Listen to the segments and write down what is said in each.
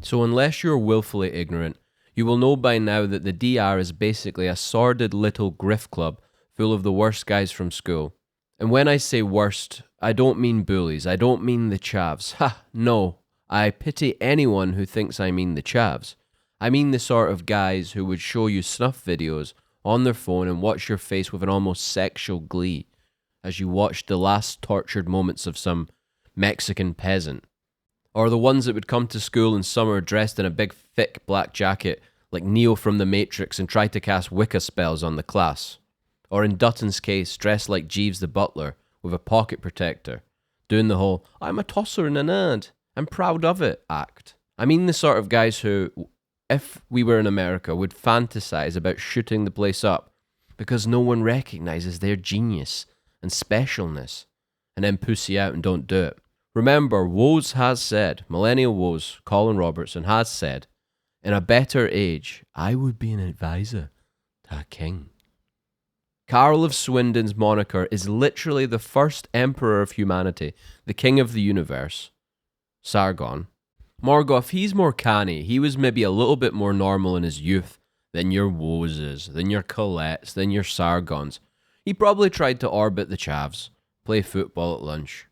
So unless you're willfully ignorant, you will know by now that the DR is basically a sordid little grift club full of the worst guys from school. And when I say worst, I don't mean bullies, I don't mean the chavs. Ha, no, I pity anyone who thinks I mean the chavs. I mean the sort of guys who would show you snuff videos on their phone and watch your face with an almost sexual glee as you watched the last tortured moments of some Mexican peasant. Or the ones that would come to school in summer dressed in a big thick black jacket like Neo from the Matrix and try to cast Wicca spells on the class. Or in Dutton's case, dressed like Jeeves the butler with a pocket protector, doing the whole "I'm a tosser in an ad, I'm proud of it" act. I mean the sort of guys who, if we were in America, would fantasize about shooting the place up because no one recognizes their genius and specialness, and then pussy out and don't do it. Remember, Woes has said, Millennial Woes, Colin Robertson, has said, in a better age, I would be an advisor to a king. Carl of Swindon's moniker is literally the first emperor of humanity, the king of the universe, Sargon. Morgoth, he's more canny. He was maybe a little bit more normal in his youth than your Woses, than your Colettes, than your Sargons. He probably tried to orbit the chavs, play football at lunch.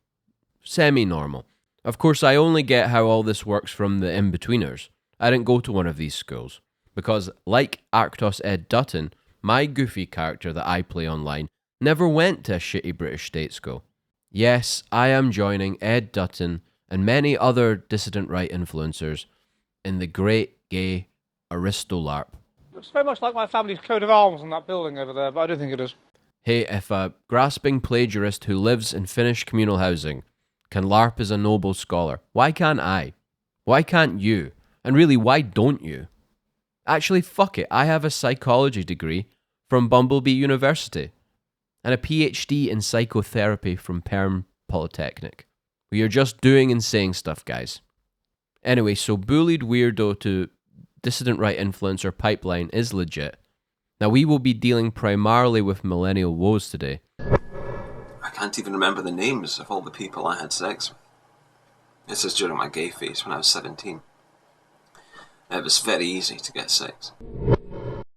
Semi-normal. Of course, I only get how all this works from the in-betweeners. I didn't go to one of these schools, because like Arctos Ed Dutton, my goofy character that I play online never went to a shitty British state school. Yes, I am joining Ed Dutton and many other dissident right influencers in the great gay Aristolarp. Looks very much like my family's coat of arms on that building over there, but I don't think it is. Hey, if a grasping plagiarist who lives in Finnish communal housing can LARP as a noble scholar, why can't I? Why can't you? And really, why don't you? Actually, fuck it, I have a psychology degree from Bumblebee University and a PhD in psychotherapy from Perm Polytechnic. We are just doing and saying stuff, guys. Anyway, so bullied weirdo to dissident right influencer pipeline is legit. Now, we will be dealing primarily with millennial woes today. I can't even remember the names of all the people I had sex with. This is during my gay phase when I was 17. It was very easy to get sex.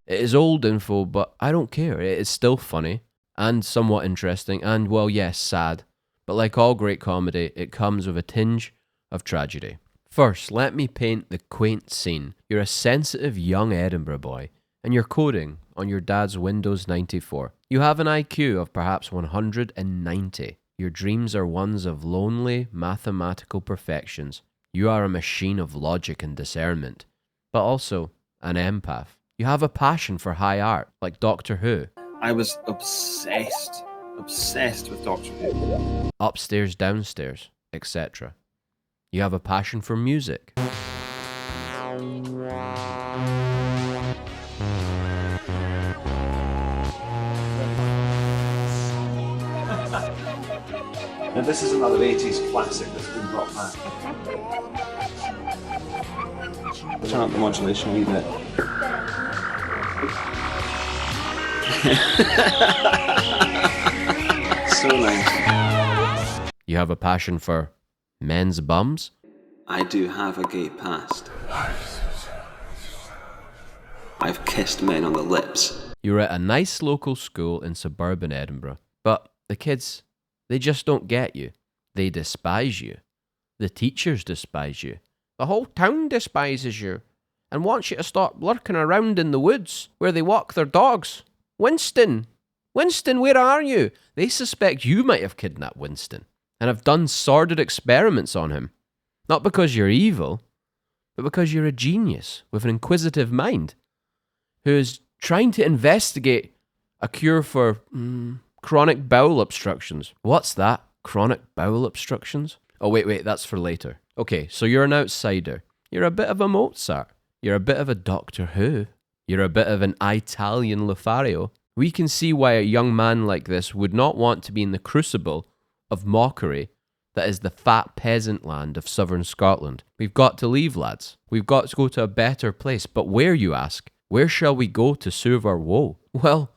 It is old info, but I don't care. It is still funny and somewhat interesting and, well, yes, sad. But like all great comedy, it comes with a tinge of tragedy. First, let me paint the quaint scene. You're a sensitive young Edinburgh boy, and you're coding on your dad's Windows 94. You have an IQ of perhaps 190. Your dreams are ones of lonely mathematical perfections. You are a machine of logic and discernment, but also an empath. You have a passion for high art, like Doctor Who. I was obsessed with Doctor Who. Upstairs, downstairs, etc. You have a passion for music. Now this is another 80s classic that's been brought back. Turn up the modulation a wee bit. So nice. You have a passion for men's bums? I do have a gay past. I've kissed men on the lips. You're at a nice local school in suburban Edinburgh, but the kids, they just don't get you. They despise you. The teachers despise you. The whole town despises you and wants you to stop lurking around in the woods where they walk their dogs. Winston, where are you? They suspect you might have kidnapped Winston and have done sordid experiments on him. Not because you're evil, but because you're a genius with an inquisitive mind who is trying to investigate a cure for chronic bowel obstructions. What's that? Chronic bowel obstructions? Oh, wait, that's for later. Okay, so you're an outsider. You're a bit of a Mozart. You're a bit of a Doctor Who. You're a bit of an Italian Lothario. We can see why a young man like this would not want to be in the crucible of mockery that is the fat peasant land of southern Scotland. We've got to leave, lads. We've got to go to a better place. But where, you ask? Where shall we go to soothe our woe? Well,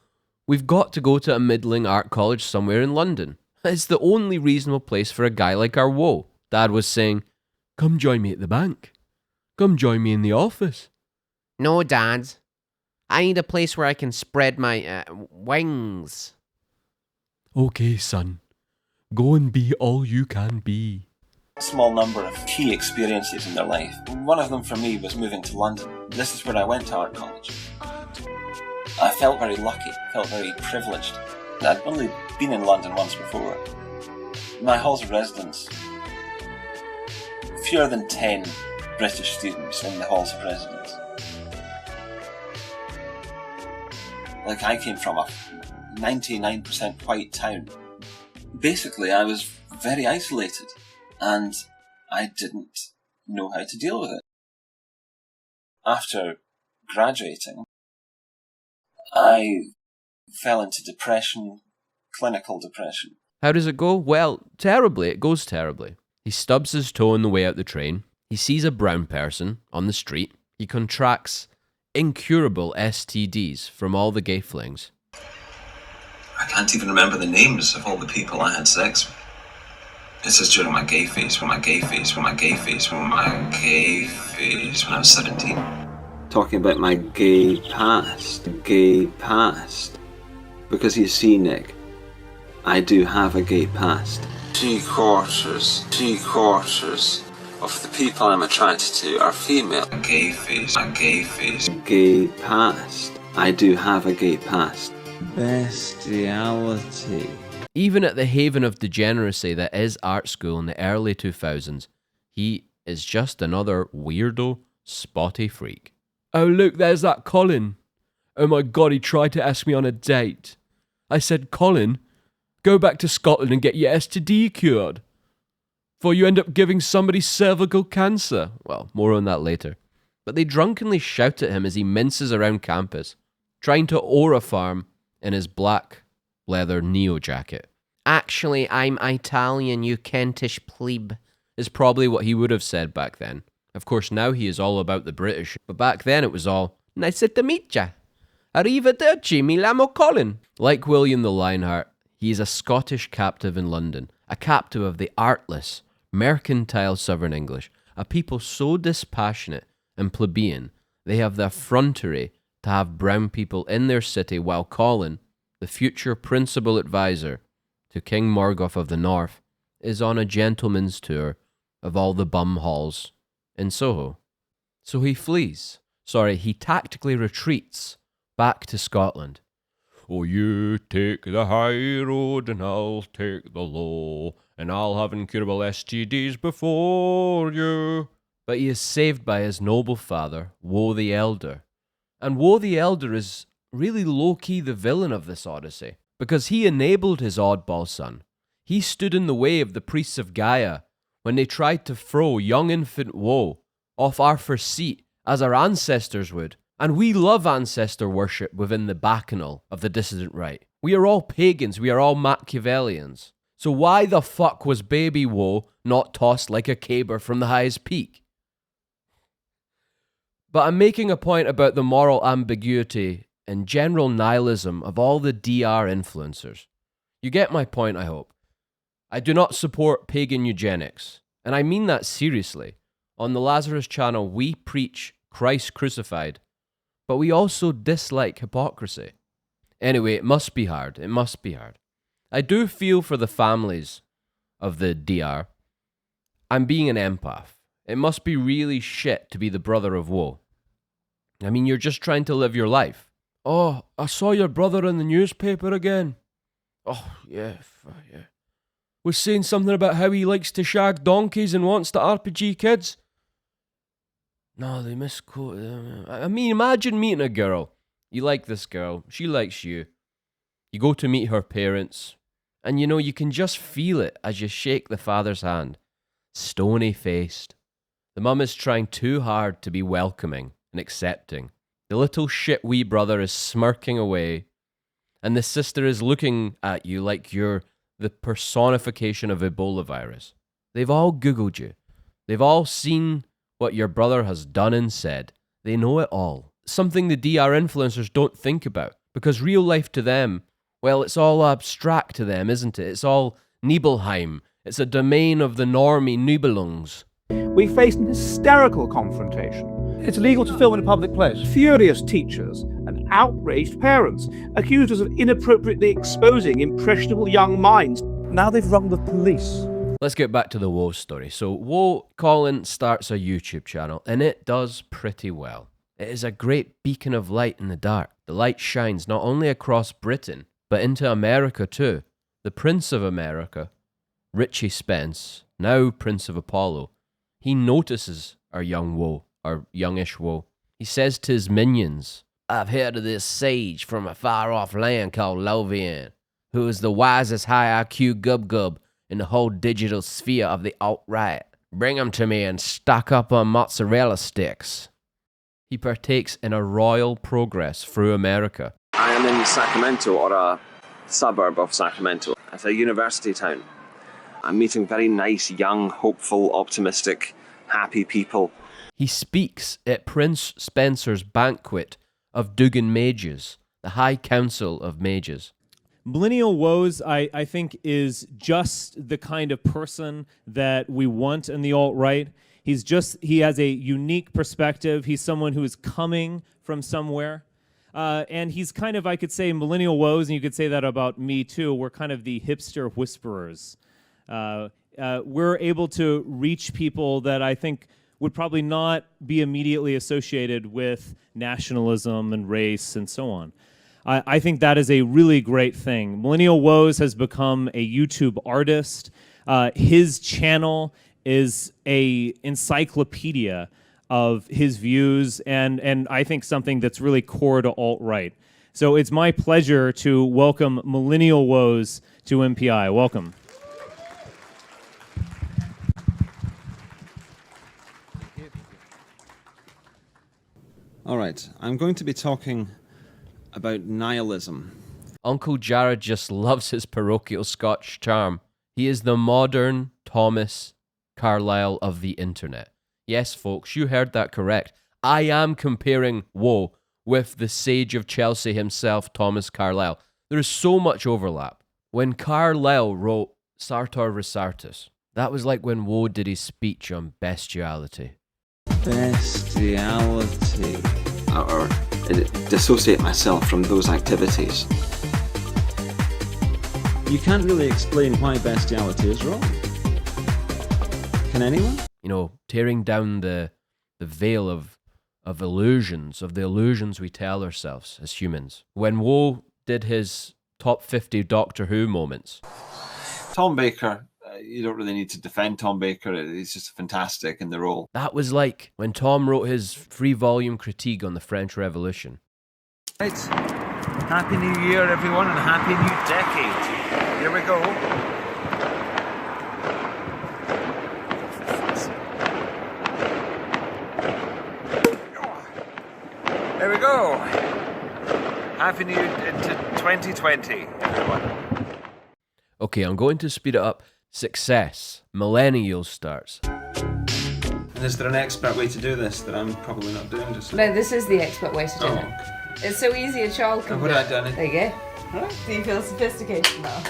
we've got to go to a middling art college somewhere in London. It's the only reasonable place for a guy like our woe. Dad was saying, come join me at the bank. Come join me in the office. No, Dad. I need a place where I can spread my wings. Okay, son. Go and be all you can be. A small number of key experiences in their life. One of them for me was moving to London. This is where I went to art college. I felt very lucky, felt very privileged. I'd only been in London once before. My halls of residence, fewer than 10 British students in the halls of residence. Like, I came from a 99% white town. Basically, I was very isolated, and I didn't know how to deal with it. After graduating, I fell into depression, clinical depression. How does it go? Well, terribly. It goes terribly. He stubs his toe on the way out the train. He sees a brown person on the street. He contracts incurable STDs from all the gay flings. I can't even remember the names of all the people I had sex with. This is during my gay phase, when I was 17. Talking about my gay past. Because you see, Nick, I do have a gay past. Three quarters of the people I'm attracted to are female. Gay past. I do have a gay past. Bestiality. Even at the haven of degeneracy that is art school in the early 2000s, he is just another weirdo, spotty freak. Oh look, there's that Colin. Oh my god, he tried to ask me on a date. I said, Colin, go back to Scotland and get your STD cured. For you end up giving somebody cervical cancer. Well, more on that later. But they drunkenly shout at him as he minces around campus, trying to aura farm in his black leather neo jacket. Actually, I'm Italian, you Kentish plebe. Is probably what he would have said back then. Of course, now he is all about the British, but back then it was all, nice to meet ya. Arrivederci, mi lamo Colin. Like William the Lionheart, he is a Scottish captive in London, a captive of the artless, mercantile Southern English, a people so dispassionate and plebeian, they have the effrontery to have brown people in their city while Colin, the future principal advisor to King Morgoth of the North, is on a gentleman's tour of all the bum halls in Soho. So he he tactically retreats back to Scotland. Oh, you take the high road and I'll take the low, and I'll have incurable STDs before you. But he is saved by his noble father, Woe the Elder. And Woe the Elder is really low-key the villain of this odyssey, because he enabled his oddball son. He stood in the way of the priests of Gaia when they tried to throw young infant Woe off Arthur's seat as our ancestors would. And we love ancestor worship within the bacchanal of the dissident right. We are all pagans, we are all Machiavellians. So why the fuck was baby Woe not tossed like a caber from the highest peak? But I'm making a point about the moral ambiguity and general nihilism of all the DR influencers. You get my point, I hope. I do not support pagan eugenics, and I mean that seriously. On the Lazarus channel, we preach Christ crucified, but we also dislike hypocrisy. Anyway, it must be hard. I do feel for the families of the DR. I'm being an empath. It must be really shit to be the brother of Woe. I mean, you're just trying to live your life. Oh, I saw your brother in the newspaper again. Oh, yeah. Was saying something about how he likes to shag donkeys and wants to RPG kids. No, they misquoted. I mean, imagine meeting a girl. You like this girl. She likes you. You go to meet her parents. And you can just feel it as you shake the father's hand. Stony-faced. The mum is trying too hard to be welcoming and accepting. The little shit wee brother is smirking away. And the sister is looking at you like you're the personification of Ebola virus. They've all Googled you. They've all seen what your brother has done and said. They know it all. something the DR influencers don't think about, because real life to them, well, it's all abstract to them, isn't it? It's all Nibelheim. It's a domain of the normie Nibelungs. We faced an hysterical confrontation. It's illegal to film in a public place. Furious teachers and outraged parents accused us of inappropriately exposing impressionable young minds. Now they've rung the police. Let's get back to the Woe story. So Woe Colin starts a YouTube channel, and it does pretty well. It is a great beacon of light in the dark. The light shines not only across Britain, but into America too. The Prince of America, Richie Spence, now Prince of Apollo, he notices our young Woe, our youngish Woe. He says to his minions, "I've heard of this sage from a far-off land called Whovian, who is the wisest high IQ gub-gub in the whole digital sphere of the alt-right. Bring him to me and stock up on mozzarella sticks." He partakes in a royal progress through America. I am in Sacramento, or a suburb of Sacramento. It's a university town. I'm meeting very nice, young, hopeful, optimistic, happy people. He speaks at Prince Spencer's banquet of Dugan Mages, the High Council of Mages. Millennial Woes, I think, is just the kind of person that we want in the alt-right. He has a unique perspective. He's someone who is coming from somewhere. And he's kind of, I could say, Millennial Woes, and you could say that about me too. We're kind of the hipster whisperers. We're able to reach people that I think would probably not be immediately associated with nationalism and race and so on. I think that is a really great thing. Millennial Woes has become a YouTube artist. His channel is a encyclopedia of his views and I think something that's really core to alt-right. So it's my pleasure to welcome Millennial Woes to MPI. Welcome. All right, I'm going to be talking about nihilism. Uncle Jared just loves his parochial Scotch charm. He is the modern Thomas Carlyle of the internet. Yes, folks, you heard that correct. I am comparing Woe with the sage of Chelsea himself, Thomas Carlyle. There is so much overlap. When Carlyle wrote Sartor Resartus, that was like when Woe did his speech on bestiality. Bestiality. Or dissociate myself from those activities. You can't really explain why bestiality is wrong. Can anyone? You know, tearing down the veil of illusions, of the illusions we tell ourselves as humans. When Woe did his top 50 Doctor Who moments. Tom Baker, you don't really need to defend Tom Baker. He's just fantastic in the role. That was like when Tom wrote his 3-volume critique on the French Revolution. Right. Happy New Year, everyone, and Happy New Decade. Here we go. There we go. Happy New Year into 2020, everyone. Okay, I'm going to speed it up. Success. Millennial starts. And is there an expert way to do this that I'm probably not doing just No, this is the expert way to do it. Okay. It's so easy a child can What do have it. I done it? There you go. Do you feel sophisticated now?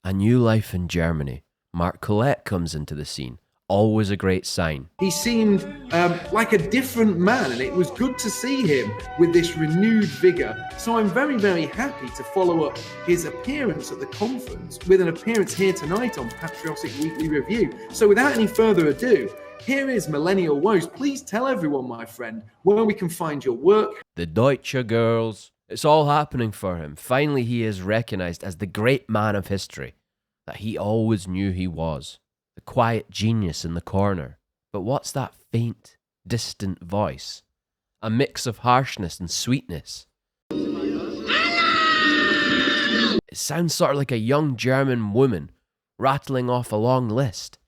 A new life in Germany. Mark Collette comes into the scene. Always a great sign. He seemed like a different man, and it was good to see him with this renewed vigour. So I'm very, very happy to follow up his appearance at the conference with an appearance here tonight on Patriotic Weekly Review. So without any further ado, here is Millennial Woes. Please tell everyone, my friend, where we can find your work. The Deutsche girls. It's all happening for him. Finally, he is recognized as the great man of history that he always knew he was. The quiet genius in the corner. But what's that faint, distant voice? A mix of harshness and sweetness. It sounds sort of like a young German woman rattling off a long list.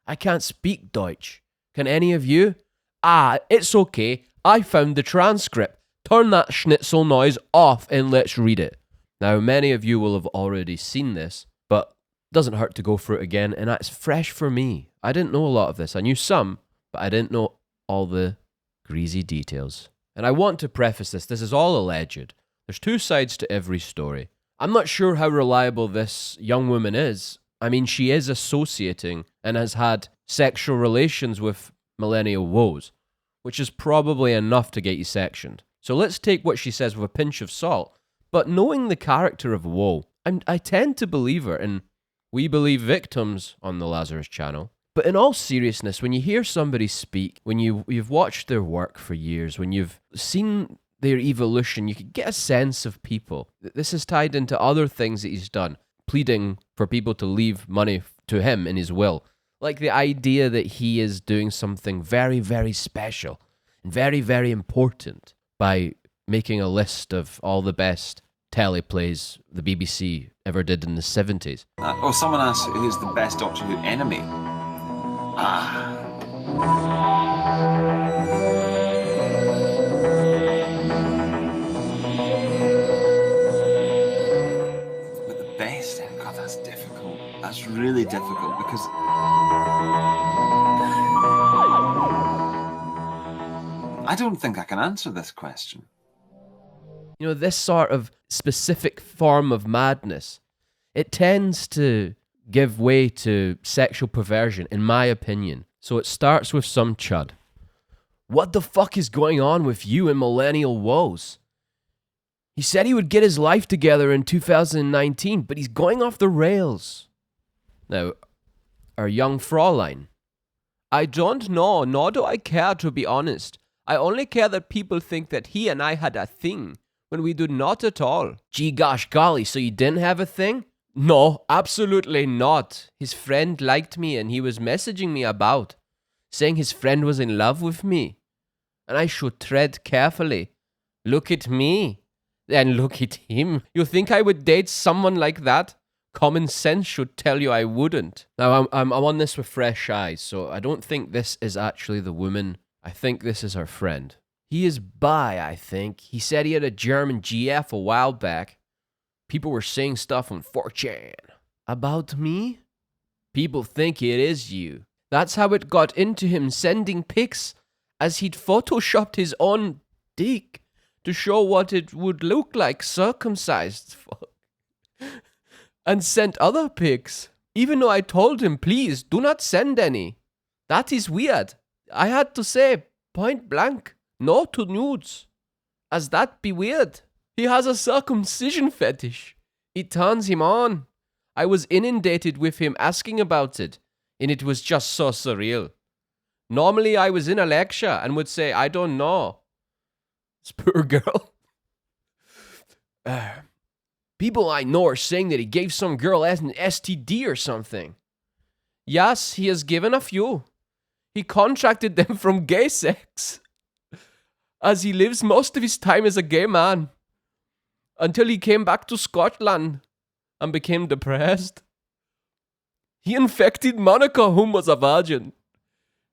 I can't speak Deutsch. Can any of you? It's okay. I found the transcript. Turn that schnitzel noise off and let's read it. Now, many of you will have already seen this, but it doesn't hurt to go through it again, and that's fresh for me. I didn't know a lot of this. I knew some, but I didn't know all the greasy details. And I want to preface this is all alleged. There's two sides to every story. I'm not sure how reliable this young woman is. I mean, she is associating and has had sexual relations with millennial woes, which is probably enough to get you sectioned. So let's take what she says with a pinch of salt. But knowing the character of Woe, I tend to believe her, and we believe victims on the Lazarus channel. But in all seriousness, when you hear somebody speak, when you've watched their work for years, when you've seen their evolution, you can get a sense of people. This is tied into other things that he's done, pleading for people to leave money to him in his will. Like the idea that he is doing something very, very special and very, very important by making a list of all the best teleplays the BBC ever did in the 70s. Someone asked who's the best Doctor Who enemy. But the best? God, that's difficult. That's really difficult because I don't think I can answer this question. You know, this sort of specific form of madness, it tends to give way to sexual perversion, in my opinion. So it starts with some chud. What the fuck is going on with you and millennial woes? He said he would get his life together in 2019, but he's going off the rails. Now, our young Fraulein. I don't know, nor do I care, to be honest. I only care that people think that he and I had a thing, when we do not at all. Gee gosh golly, so you didn't have a thing? No, absolutely not. His friend liked me and he was messaging me about, saying his friend was in love with me. And I should tread carefully. Look at me. Then look at him. You think I would date someone like that? Common sense should tell you I wouldn't. Now, I'm on this with fresh eyes, so I don't think this is actually the woman. I think this is her friend. He is bi, I think. He said he had a German GF a while back. People were saying stuff on 4chan. About me? People think it is you. That's how it got into him sending pics as he'd photoshopped his own dick to show what it would look like circumcised. And sent other pics. Even though I told him, please, do not send any. That is weird. I had to say, point blank, no to nudes. As that be weird. He has a circumcision fetish. It turns him on. I was inundated with him asking about it, and it was just so surreal. Normally I was in a lecture and would say, I don't know. This poor girl. People I know are saying that he gave some girl an STD or something. Yes, he has given a few. He contracted them from gay sex, as he lives most of his time as a gay man, until he came back to Scotland and became depressed. He infected Monica, whom was a virgin.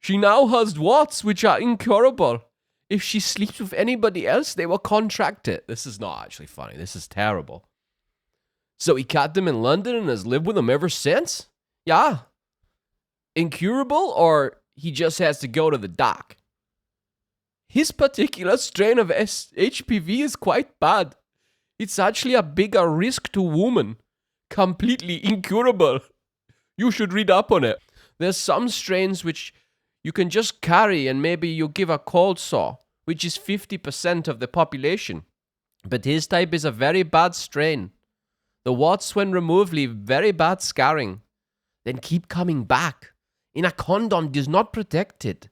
She now has warts which are incurable. If she sleeps with anybody else, they will contract it. This is not actually funny. This is terrible. So he caught them in London and has lived with them ever since? Yeah. Incurable, or he just has to go to the doc? His particular strain of HPV is quite bad. It's actually a bigger risk to women. Completely incurable. You should read up on it. There's some strains which you can just carry and maybe you give a cold sore, which is 50% of the population. But his type is a very bad strain. The warts, when removed, leave very bad scarring. Then keep coming back. In a condom does not protect it.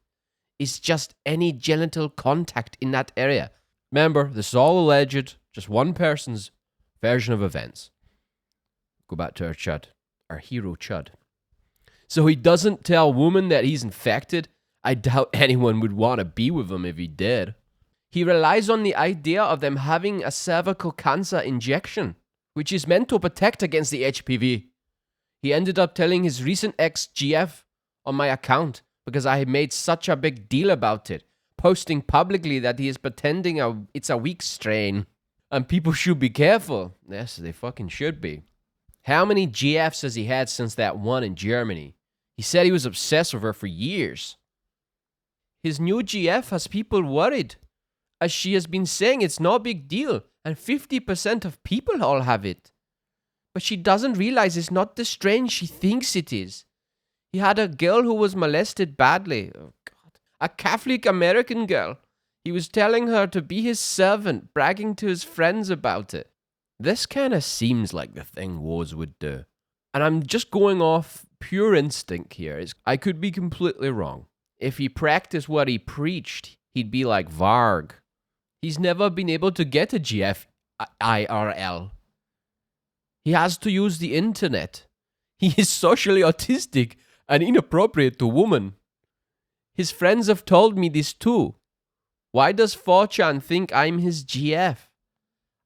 It's just any genital contact in that area. Remember, this is all alleged, just one person's version of events. Go back to our Chud, our hero Chud. So he doesn't tell women that he's infected. I doubt anyone would want to be with him if he did. He relies on the idea of them having a cervical cancer injection, which is meant to protect against the HPV. He ended up telling his recent ex-GF on my account because I had made such a big deal about it, posting publicly that he is pretending it's a weak strain. And people should be careful. Yes, they fucking should be. How many GFs has he had since that one in Germany? He said he was obsessed with her for years. His new GF has people worried. As she has been saying, it's no big deal, and 50% of people all have it. But she doesn't realize it's not the strain she thinks it is. He had a girl who was molested badly. Oh, God. A Catholic American girl. He was telling her to be his servant, bragging to his friends about it. This kind of seems like the thing Woes would do. And I'm just going off pure instinct here. I could be completely wrong. If he practiced what he preached, he'd be like Varg. He's never been able to get a GF IRL. He has to use the internet. He is socially autistic and inappropriate to women. His friends have told me this too. Why does 4chan think I'm his GF?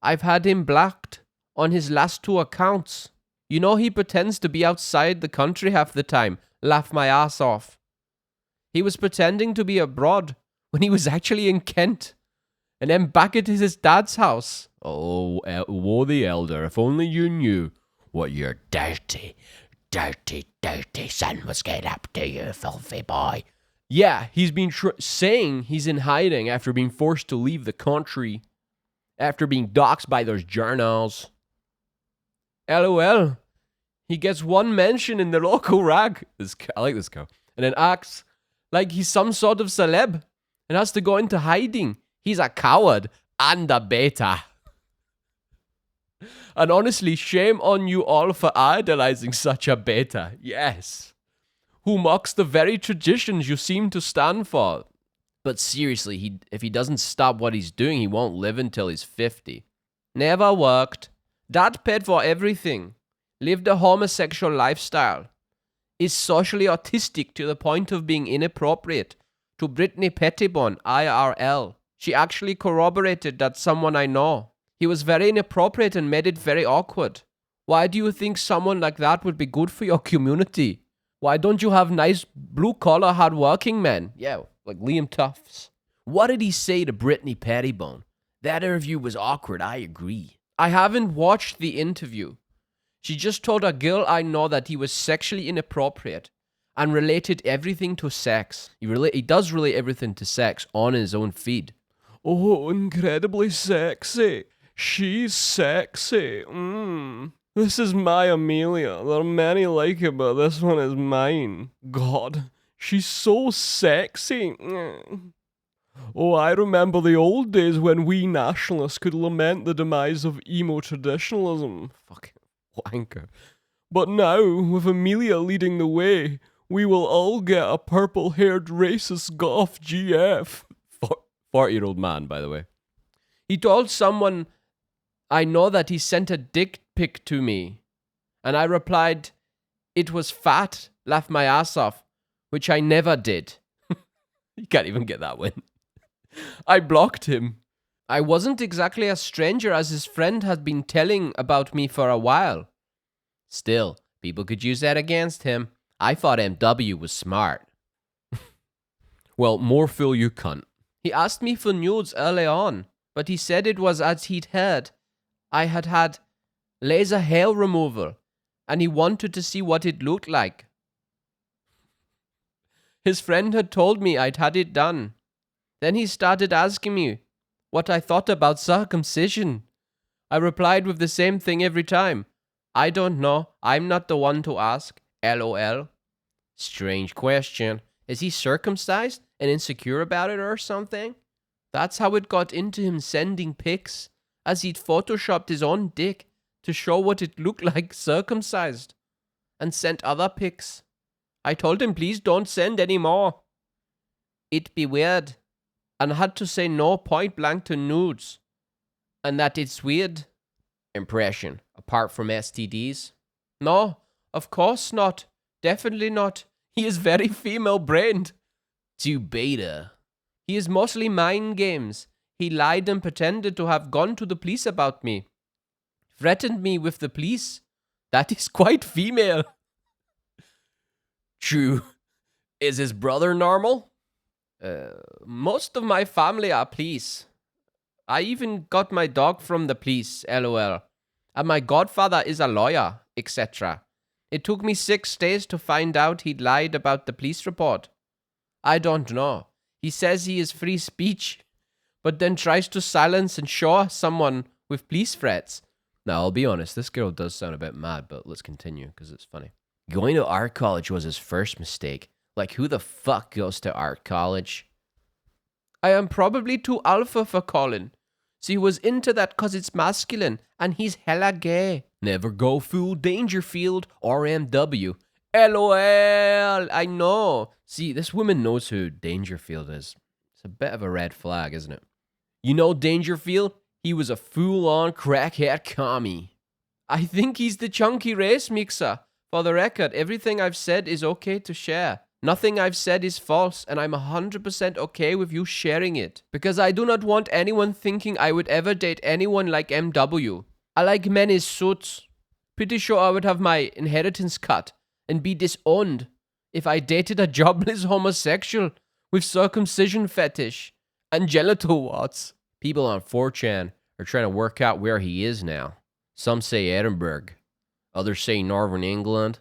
I've had him blocked on his last 2 accounts. You know he pretends to be outside the country half the time. Laugh my ass off. He was pretending to be abroad when he was actually in Kent. And then back at his dad's house. Oh, Woe the Elder, if only you knew what your dirty son was getting up to, you filthy boy. Yeah, he's been saying he's in hiding after being forced to leave the country. After being doxxed by those journals. LOL. He gets 1 mention in the local rag. I like this guy. And then acts like he's some sort of celeb. And has to go into hiding. He's a coward and a beta. And honestly, shame on you all for idolizing such a beta. Yes. Who mocks the very traditions you seem to stand for. But seriously, if he doesn't stop what he's doing, he won't live until he's 50. Never worked. Dad paid for everything. Lived a homosexual lifestyle. Is socially autistic to the point of being inappropriate. To Brittany Pettibone, IRL. She actually corroborated that someone I know. He was very inappropriate and made it very awkward. Why do you think someone like that would be good for your community? Why don't you have nice blue-collar hard-working men? Yeah, like Liam Tufts. What did he say to Brittany Pettibone? That interview was awkward, I agree. I haven't watched the interview. She just told a girl I know that he was sexually inappropriate and related everything to sex. He does relate everything to sex on his own feed. Oh, incredibly sexy. She's sexy. This is my Amelia. There are many like it, but this one is mine. God, she's so sexy. Oh, I remember the old days when we nationalists could lament the demise of emo traditionalism. Fucking wanker. But now, with Amelia leading the way, we will all get a purple-haired racist goth GF. 40-year-old man, by the way. He told someone I know that he sent a dick pic to me. And I replied, it was fat, laugh my ass off, which I never did. You can't even get that one. I blocked him. I wasn't exactly a stranger, as his friend had been telling about me for a while. Still, people could use that against him. I thought MW was smart. Well, more fool you cunt. He asked me for nudes early on, but he said it was as he'd heard I had had laser hair removal, and he wanted to see what it looked like. His friend had told me I'd had it done. Then he started asking me what I thought about circumcision. I replied with the same thing every time. I don't know. I'm not the one to ask. LOL. Strange question. Is he circumcised and insecure about it or something? That's how it got into him sending pics, as he'd photoshopped his own dick to show what it looked like circumcised, and sent other pics. I told him please don't send any more. It'd be weird, and had to say no point blank to nudes, and that it's weird. Impression, apart from STDs? No, of course not. Definitely not. He is very female-brained. To beta. He is mostly mind games. He lied and pretended to have gone to the police about me. Threatened me with the police. That is quite female. True. Is his brother normal? Most of my family are police. I even got my dog from the police, LOL. And my godfather is a lawyer, etc. It took me 6 days to find out he'd lied about the police report. I don't know. He says he is free speech, but then tries to silence and show someone with police threats. Now, I'll be honest, this girl does sound a bit mad, but let's continue because it's funny. Going to art college was his first mistake. Like, who the fuck goes to art college? I am probably too alpha for Colin. So he was into that cause it's masculine, and he's hella gay. Never go full Dangerfield or MW. LOL, I know. See, this woman knows who Dangerfield is. It's a bit of a red flag, isn't it? You know Dangerfield? He was a full-on crackhead commie. I think he's the chunky race mixer. For the record, everything I've said is okay to share. Nothing I've said is false, and I'm 100% okay with you sharing it. Because I do not want anyone thinking I would ever date anyone like MW. I like men in suits. Pretty sure I would have my inheritance cut and be disowned if I dated a jobless homosexual with circumcision fetish and genital warts. People on 4chan are trying to work out where he is now. Some say Edinburgh. Others say Northern England.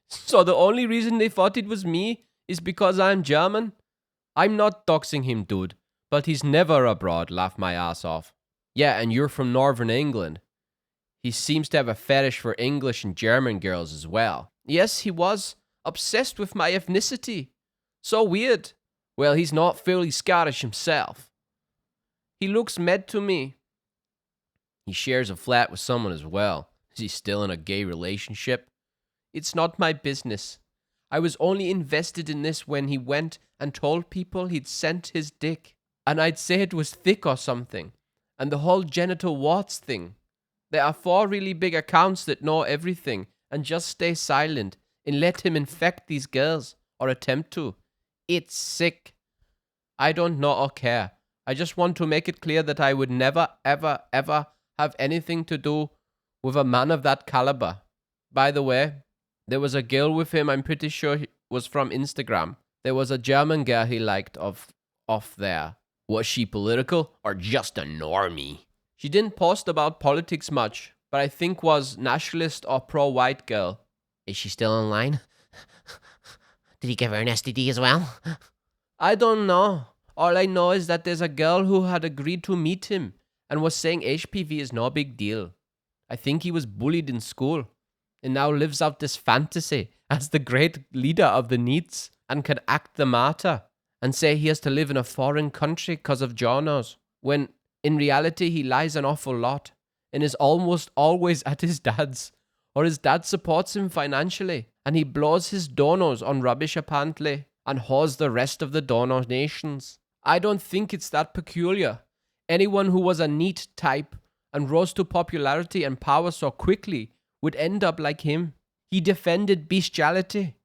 So the only reason they thought it was me is because I'm German? I'm not doxing him, dude. But he's never abroad, laughed my ass off. Yeah, and you're from Northern England. He seems to have a fetish for English and German girls as well. Yes, he was. Obsessed with my ethnicity. So weird. Well, he's not fully Scottish himself. He looks mad to me. He shares a flat with someone as well. Is he still in a gay relationship? It's not my business. I was only invested in this when he went and told people he'd sent his dick. And I'd say it was thick or something. And the whole genital warts thing. There are 4 really big accounts that know everything and just stay silent and let him infect these girls or attempt to. It's sick. I don't know or care. I just want to make it clear that I would never, ever, ever have anything to do with a man of that caliber. By the way, there was a girl with him I'm pretty sure he was from Instagram. There was a German girl he liked off there. Was she political or just a normie? She didn't post about politics much, but I think was nationalist or pro-white girl. Is she still online? Did he give her an STD as well? I don't know. All I know is that there's a girl who had agreed to meet him and was saying HPV is no big deal. I think he was bullied in school and now lives out this fantasy as the great leader of the Neets and can act the martyr and say he has to live in a foreign country because of journos, when in reality he lies an awful lot and is almost always at his dad's, or his dad supports him financially and he blows his donos on rubbish apparently and hoards the rest of the donations. I don't think it's that peculiar. Anyone who was a neat type and rose to popularity and power so quickly would end up like him. He defended bestiality,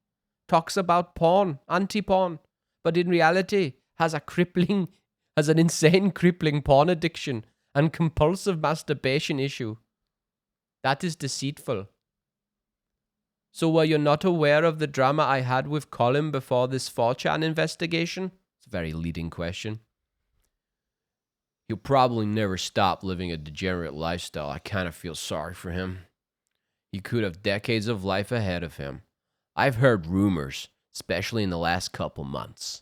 talks about porn, anti-porn, but in reality has an insane crippling porn addiction and compulsive masturbation issue. That is deceitful. So were you not aware of the drama I had with Colin before this 4chan investigation? It's a very leading question. He'll probably never stop living a degenerate lifestyle. I kind of feel sorry for him. He could have decades of life ahead of him. I've heard rumors, especially in the last couple months.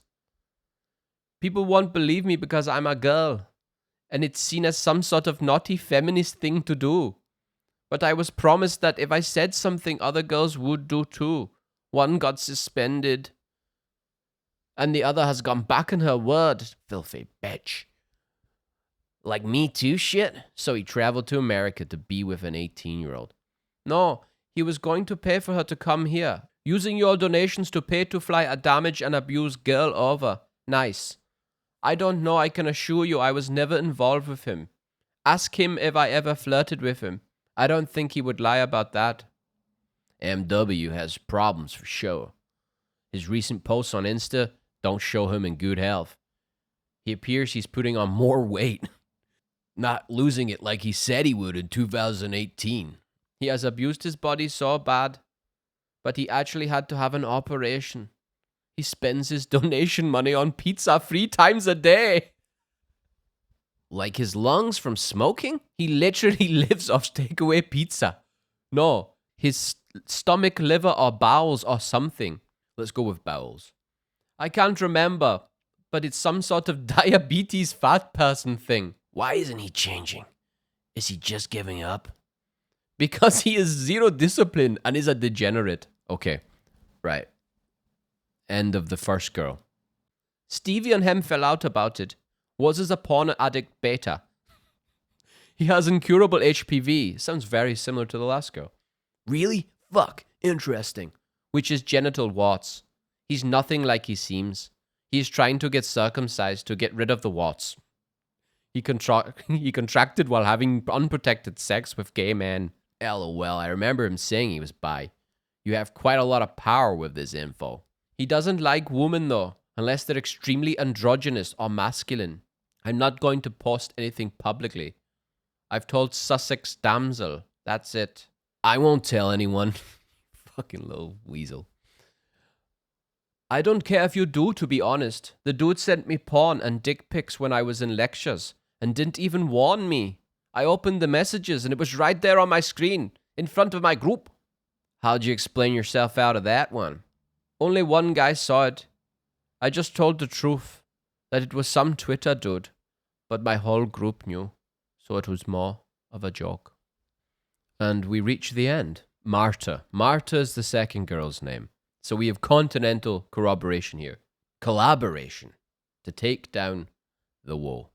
People won't believe me because I'm a girl, and it's seen as some sort of naughty feminist thing to do. But I was promised that if I said something, other girls would do too. One got suspended, and the other has gone back on her word. Filthy bitch. Like Me Too shit? So he traveled to America to be with an 18-year-old. No, he was going to pay for her to come here, using your donations to pay to fly a damaged and abused girl over. Nice. I don't know, I can assure you I was never involved with him. Ask him if I ever flirted with him. I don't think he would lie about that. MW has problems for sure. His recent posts on Insta don't show him in good health. He appears he's putting on more weight, not losing it like he said he would in 2018. He has abused his body so bad, but he actually had to have an operation. He spends his donation money on pizza 3 times a day. Like his lungs from smoking? He literally lives off takeaway pizza. No, his stomach, liver, or bowels or something. Let's go with bowels. I can't remember, but it's some sort of diabetes fat person thing. Why isn't he changing? Is he just giving up? Because he is zero discipline and is a degenerate. Okay, right. End of the first girl. Stevie and him fell out about it. Was as a porn addict beta. He has incurable HPV. Sounds very similar to the last girl. Really? Fuck. Interesting. Which is genital warts. He's nothing like he seems. He's trying to get circumcised to get rid of the warts. He contracted while having unprotected sex with gay men. LOL, I remember him saying he was bi. You have quite a lot of power with this info. He doesn't like women though, unless they're extremely androgynous or masculine. I'm not going to post anything publicly. I've told Sussex Damsel. That's it. I won't tell anyone. Fucking little weasel. I don't care if you do, to be honest. The dude sent me porn and dick pics when I was in lectures and didn't even warn me. I opened the messages and it was right there on my screen, in front of my group. How'd you explain yourself out of that one? Only one guy saw it. I just told the truth, that it was some Twitter dude, but my whole group knew, so it was more of a joke. And we reach the end. Marta. Marta is the second girl's name. So we have continental corroboration here. Collaboration to take down the Woe.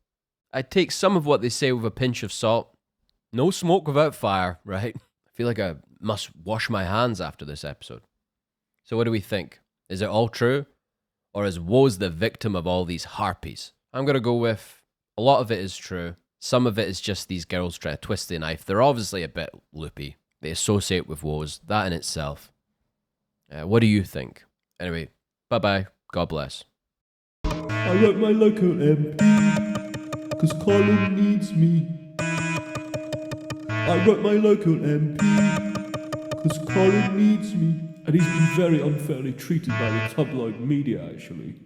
I take some of what they say with a pinch of salt. No smoke without fire, right? I feel like I must wash my hands after this episode. So what do we think? Is it all true? Or is Woes the victim of all these harpies? I'm going to go with a lot of it is true. Some of it is just these girls trying to twist the knife. They're obviously a bit loopy. They associate with Woes. That in itself. What do you think? Anyway, bye-bye. God bless. I wrote my local MP, because Colin needs me. I wrote my local MP, because Colin needs me. And he's been very unfairly treated by the tabloid media, actually.